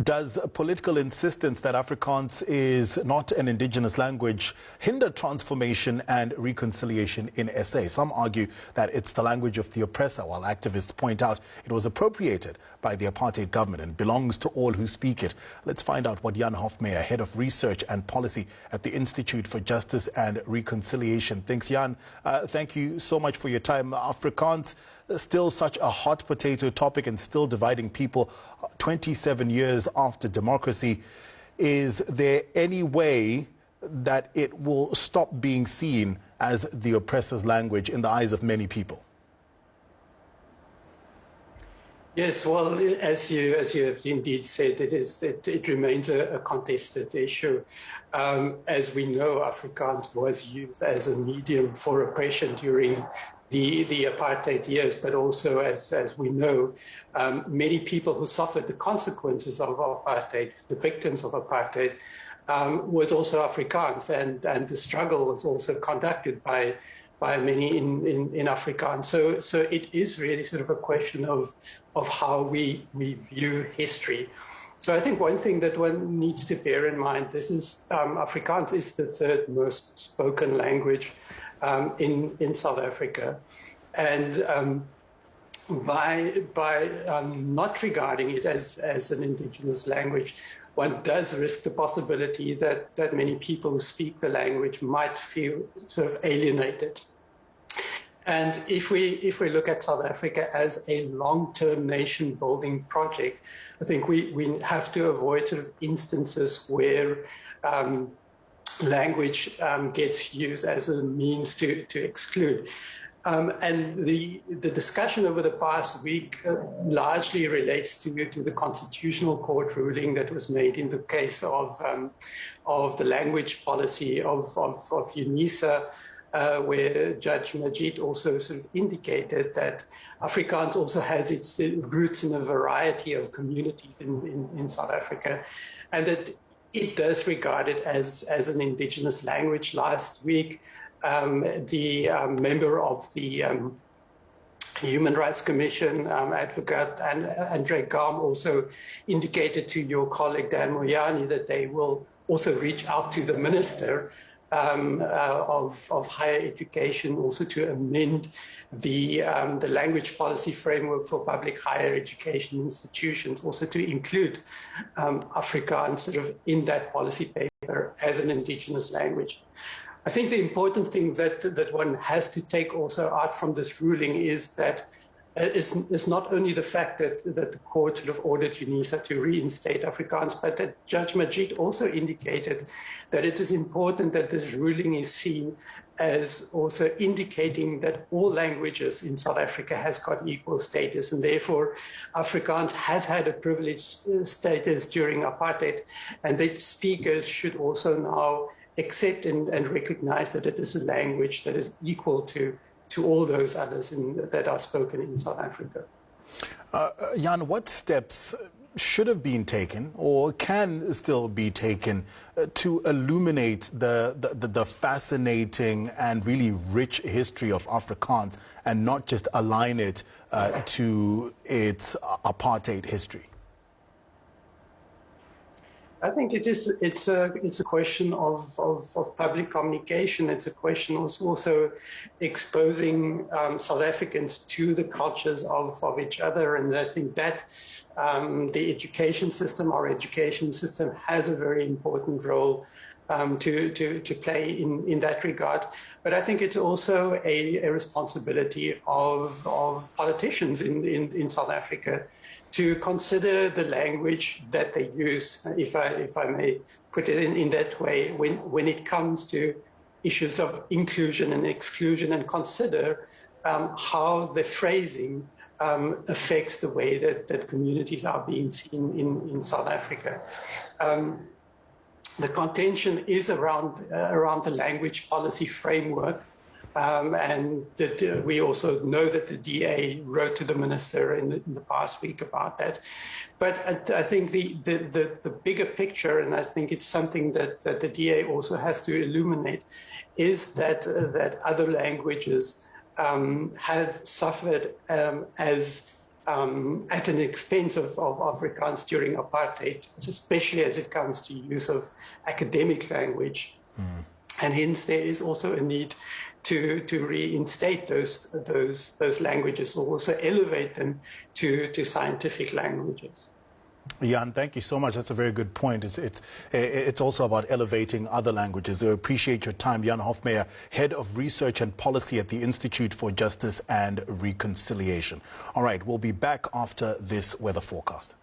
Does political insistence that Afrikaans is not an indigenous language hinder transformation and reconciliation in SA? Some argue that it's the language of the oppressor, while activists point out it was appropriated by the apartheid government and belongs to all who speak it. Let's find out what Jan Hofmeyer, Head of Research and Policy at the Institute for Justice and Reconciliation, thinks. Jan, thank you so much for your time. Afrikaans, still such a hot potato topic and still dividing people 27 years after democracy. Is there any way that it will stop being seen as the oppressor's language in the eyes of many people? Yes, well, as you have indeed said, it remains a contested issue. As we know, Afrikaans was used as a medium for oppression during the apartheid years, but also, as we know, many people who suffered the consequences of apartheid, the victims of apartheid, was also Afrikaans, and the struggle was also conducted by many in Afrikaans. So it is really sort of a question of how we view history. So I think one thing that one needs to bear in mind, this is Afrikaans is the third most spoken language in South Africa, and by not regarding it as an indigenous language, one does risk the possibility that many people who speak the language might feel sort of alienated. And if we look at South Africa as a long-term nation-building project, I think we have to avoid sort of instances where language gets used as a means to exclude. And the discussion over the past week largely relates to the Constitutional Court ruling that was made in the case of the language policy of UNISA, where Judge Majid also sort of indicated that Afrikaans also has its roots in a variety of communities in South Africa, and that it does regard it as an indigenous language. Last week, the member of the Human Rights Commission, advocate Andre Gam, also indicated to your colleague Dan Moyani that they will also reach out to the minister of higher education, also to amend the language policy framework for public higher education institutions, also to include Afrikaans sort of in that policy paper as an indigenous language. I think the important thing that one has to take also out from this ruling is that it's not only the fact that the court sort of ordered UNISA to reinstate Afrikaans, but that Judge Majid also indicated that it is important that this ruling is seen as also indicating that all languages in South Africa has got equal status, and therefore Afrikaans has had a privileged status during apartheid, and that speakers should also now accept and recognize that it is a language that is equal to all those others that are spoken in South Africa. Jan, what steps should have been taken or can still be taken to illuminate the fascinating and really rich history of Afrikaans and not just align it to its apartheid history? I think it's a question of public communication. It's a question of also exposing South Africans to the cultures of each other, and I think that the education system, our education system, has a very important role to play in that regard. But I think it's also a responsibility of politicians in South Africa to consider the language that they use, if I may put it in that way, when it comes to issues of inclusion and exclusion, and consider how the phrasing affects the way that communities are being seen in South Africa. The contention is around the language policy framework, and that we also know that the DA wrote to the minister in the past week about that. But I think the bigger picture, and I think it's something that the DA also has to illuminate, is that other languages have suffered as at an expense of Afrikaans during apartheid, especially as it comes to use of academic language. And hence there is also a need to reinstate those languages, or also elevate them to scientific languages. Jan, thank you so much. That's a very good point. It's also about elevating other languages. I appreciate your time. Jan Hofmeyer, Head of Research and Policy at the Institute for Justice and Reconciliation. All right, we'll be back after this weather forecast.